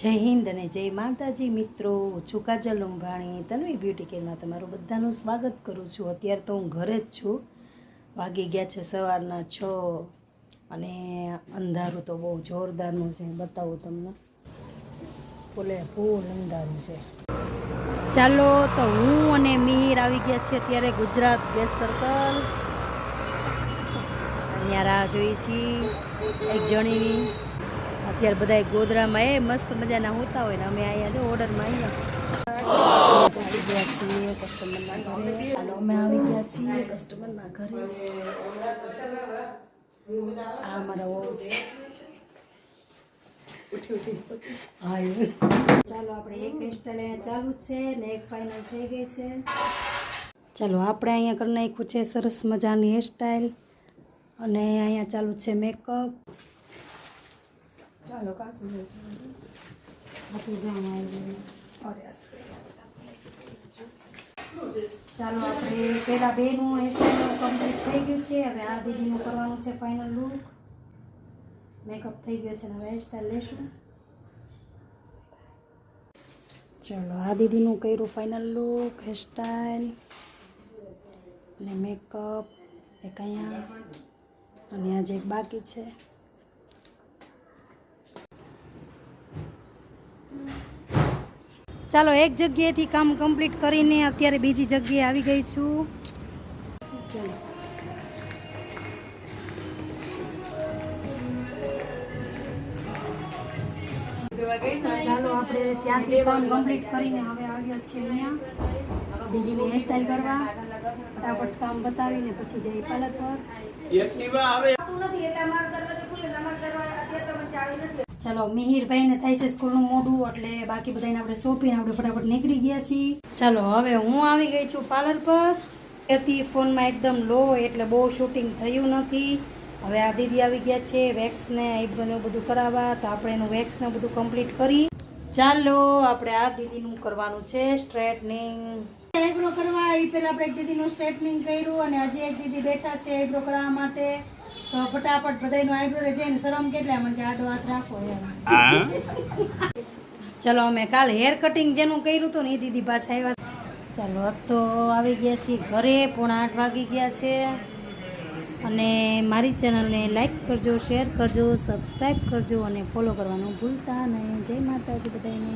જય હિન્દ અને જય માતાજી મિત્રો, છું કાજલ લંભાણી તન્વી બ્યુટી કેરમાં તમારું બધાનું સ્વાગત કરું છું। અત્યારે તો હું ઘરે જ છું, વાગી ગયા છે સવારના 6 અને અંધારું તો બહુ જોરદારનું છે, બતાવું તમને, ફૂલે ફૂલ અંધારું છે। ચાલો તો હું અને મિહિર આવી ગયા છે અત્યારે ગુજરાત ગેસ સર્કલ, અહીંયા રાહ જોઈ છીએ એક જણીની। અત્યારે બધા ગોધરામાં મસ્ત મજાના હોતા હોય ને અમે અહીંયા જો ઓર્ડરમાં આવી ગયા છીએ કસ્ટમરના ઘરે। હાલો અમે આવી ગયા છીએ કસ્ટમરના ઘરે। આ મારા વહુ છે, હા ચાલો આપણે એક હેરસ્ટાઈલ અહીંયા ચાલુ છે ને એક ફાઇનલ થઈ ગઈ છે। ચાલો આપણે અહીંયા કરી નાખ્યું છે સરસ મજાની હેરસ્ટાઈલ અને અહીંયા ચાલુ છે મેકઅપ। ચાલો કાપી ચાલો આપણે પહેલાં બેનું હેરસ્ટાઈલ કમ્પ્લીટ થઈ ગયું છે, હવે આ દીદીનું કરવાનું છે ફાઇનલ લુક। મેકઅપ થઈ ગયો છે ને હવે હેરસ્ટાઈલ લેશું। ચાલો આ દીદીનું કર્યું ફાઇનલ લુક, હેરસ્ટાઈલ અને મેકઅપ એક અહીંયા અને આજે એક બાકી છે। ચાલો એક જગ્યાએથી કામ કમ્પ્લીટ કરીને અત્યારે બીજી જગ્યાએ આવી ગઈ છું। ચાલો ચાલો આપણે ત્યાંથી કામ કમ્પ્લીટ કરીને હવે આવ્યા છીએ અહીંયા દીદીની હેરસ્ટાઈલ કરવા। ફટાફટ કામ બતાવીને પછી જઈ પાર્લર પર। ચાલો મિહિરભાઈને થાય છે સ્કૂલનું મોડું, એટલે બાકી બધાને આપણે સોંપીને આપણે ફટાફટ નીકળી ગયા છીએ। ચાલો હવે હું આવી ગઈ છું પાર્લર પર। હતી ફોનમાં એકદમ લો એટલે બહુ શૂટિંગ થયું નથી। હવે આ દીદી આવી ગયા છે વેક્સને આઈબ્રોને બધું કરાવવા, તો આપણે એનું વેક્સને બધું કમ્પ્લીટ કરી। ચાલો આપણે આ દીદીનું કરવાનું છે સ્ટ્રેટનિંગ, આઈબ્રો કરવા। એ પહેલાં આપણે એક દીદીનું સ્ટ્રેટનિંગ કર્યું અને હજી એક દીદી બેઠા છે આઈબ્રો કરવા માટે, તો ફટાફટ બધાનું આઈબ્રો જઈને શરમ કેટલા મને આડો હાથ રાખો એમ। ચાલો અમે કાલ હેર કટિંગ જેનું કર્યું હતું ને એ દીદી પાછા આવ્યા। ચાલો તો આવી ગયા છીએ ઘરે, 7:30 વાગી ગયા છે અને મારી ચેનલને લાઈક કરજો, શેર કરજો, સબસ્ક્રાઈબ કરજો અને ફોલો કરવાનું ભૂલતા નહીં। જય માતાજી બધાને।